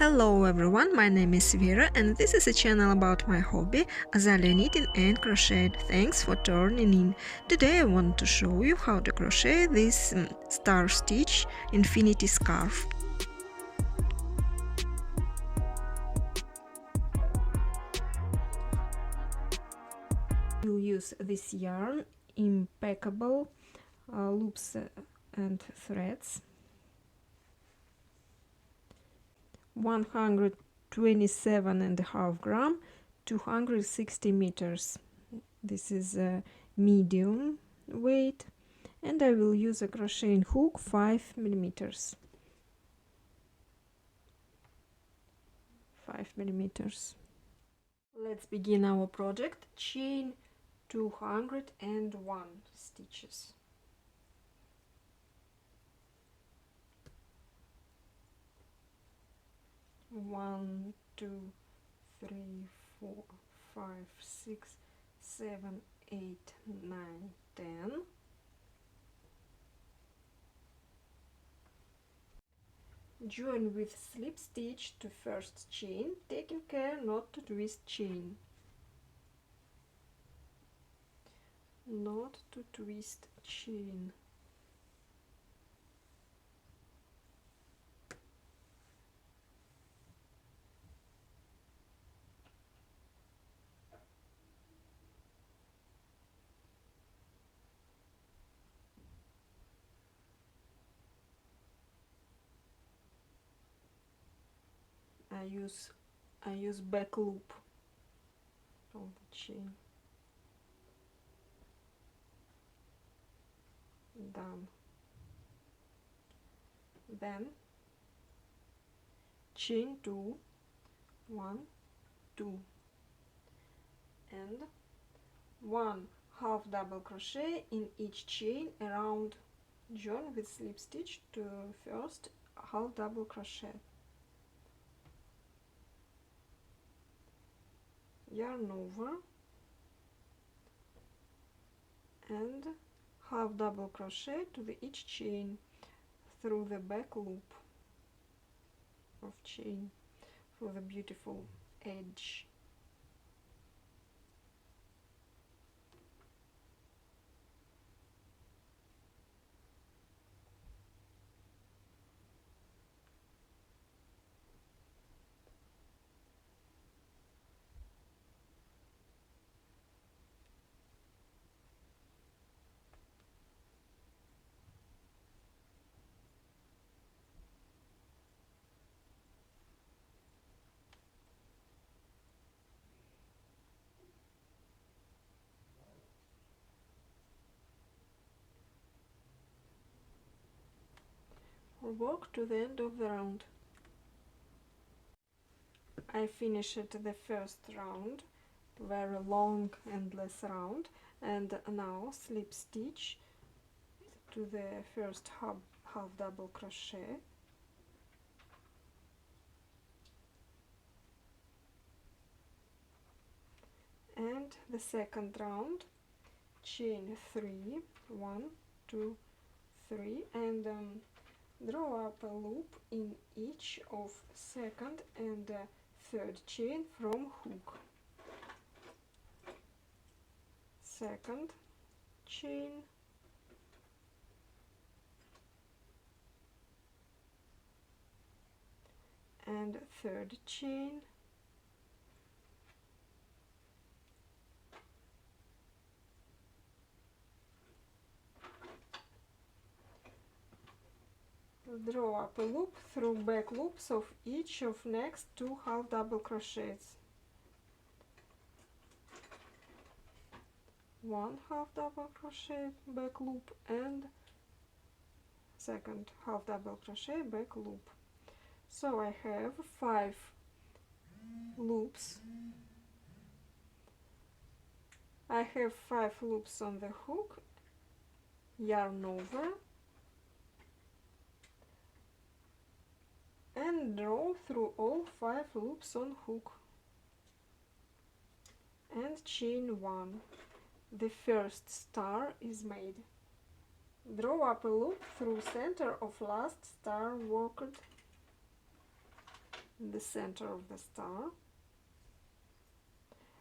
Hello everyone, my name is Vera and this is a channel about my hobby, azalea knitting and crochet. Thanks for tuning in. Today I want to show you how to crochet this star stitch infinity scarf. We'll use this yarn, Impeccable Loops and Threads. 127.5 gram, 260 meters. This is a medium weight, and I will use a crocheting hook 5 millimeters. 5 millimeters. Let's begin our project. Chain 201 stitches. 1, 2, 3, 4, 5, 6, 7, 8, 9, 10. Join with slip stitch to first chain, taking care not to twist chain. Not to twist chain. I use back loop on the chain. Done. Then chain 2, 1, 2, and 1 half double crochet in each chain around. Join with slip stitch to first half double crochet. Yarn over and half double crochet to each chain through the back loop of chain for the beautiful edge. Work to the end of the round. I finished the first round, very long endless round, and now slip stitch to the first half double crochet, and the second round chain 3, 1, 2, 3, and draw up a loop in each of second and third chain from hook. Second chain, and third chain, draw up a loop through back loops of each of next 2 half double crochets. 1 half double crochet back loop and second half double crochet back loop. So I have 5 loops. I have 5 loops on the hook, yarn over, and draw through all 5 loops on hook and chain 1. The first star is made. Draw up a loop through center of last star worked in the center of the star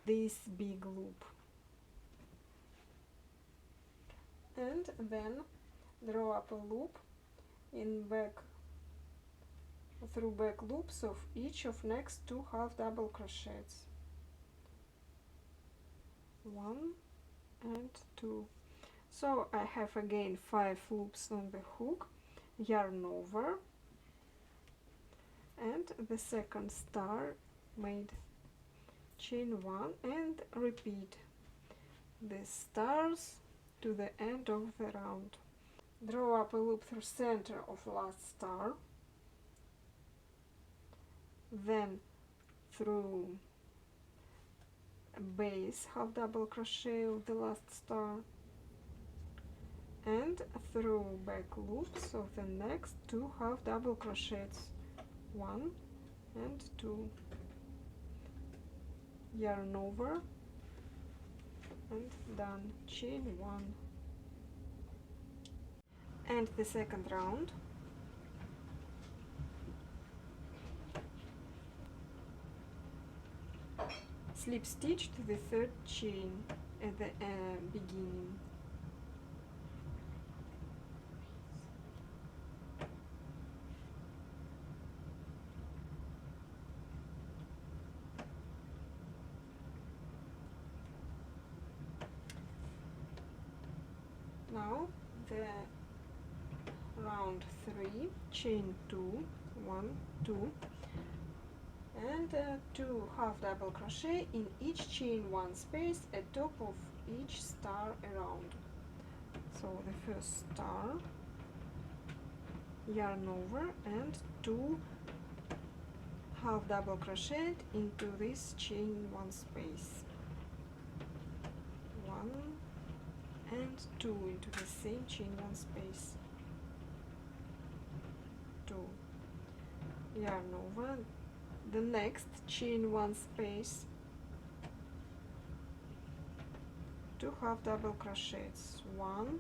this big loop, and then draw up a loop in back through back loops of each of next 2 half double crochets, 1 and 2. So I have again 5 loops on the hook, yarn over, and the second star made, chain 1 and repeat the stars to the end of the round. Draw up a loop through center of last star, then through base half double crochet of the last star, and through back loops of the next 2 half double crochets, 1 and 2, yarn over and done, chain 1. And the second round. Slip stitch to the third chain at the beginning. Now the round 3, chain 2, 1, 2, and 2 half double crochet in each chain 1 space at top of each star around. So the first star, yarn over and 2 half double crochet into this chain 1 space, 1 and 2 into the same chain 1 space, 2, yarn over, the next chain 1 space, 2 half double crochets, 1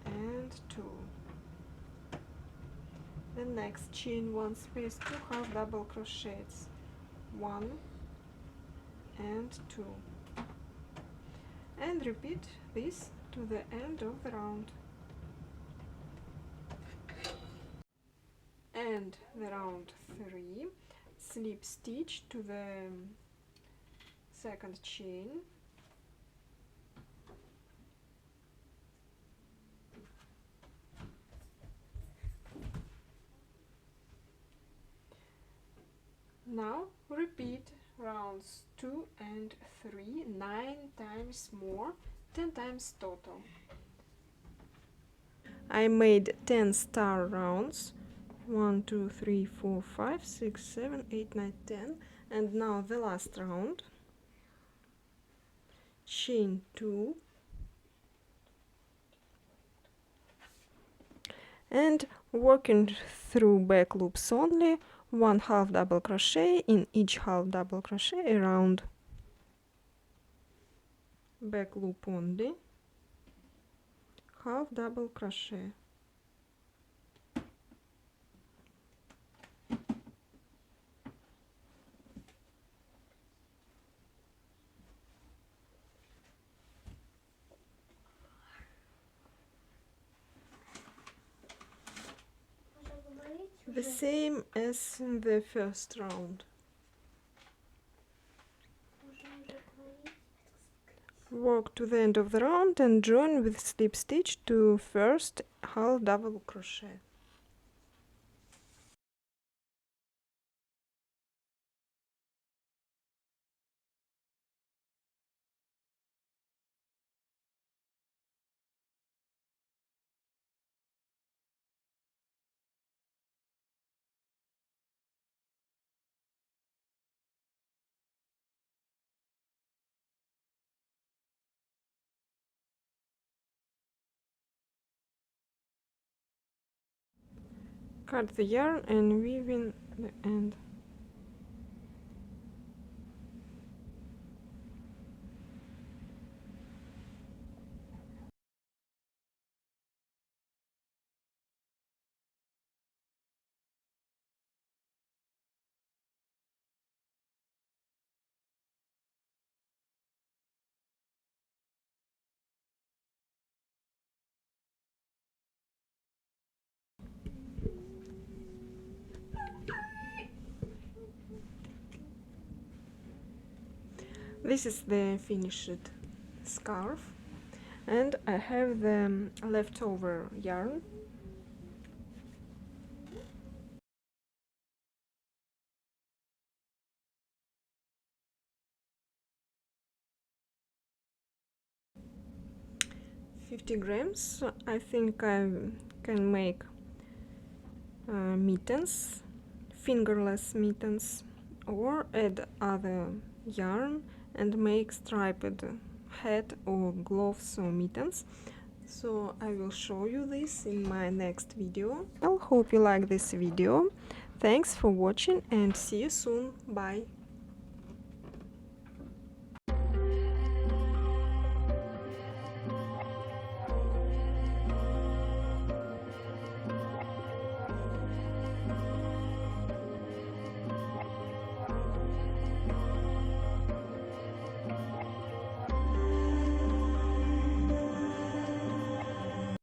and 2, the next chain 1 space, 2 half double crochets, 1 and 2, and repeat this to the end of the round. And the round 3, slip stitch to the second chain, now repeat rounds 2 and 3 9 times more, 10 times total. I made 10 star rounds, 1 2 3 4 5 6 7 8 9 10, and now the last round, chain 2 and working through back loops only, 1 half double crochet in each half double crochet around, back loop only, half double crochet, the same as in the first round. Work to the end of the round and join with slip stitch to first half double crochet. Cut the yarn and weave in the end. This is the finished scarf, and I have the leftover yarn. $50. I think I can make mittens, fingerless mittens, or add other yarn and make striped hat or gloves or mittens. So I will show you this in my next video. I hope you like this video. Thanks for watching and see you soon. Bye.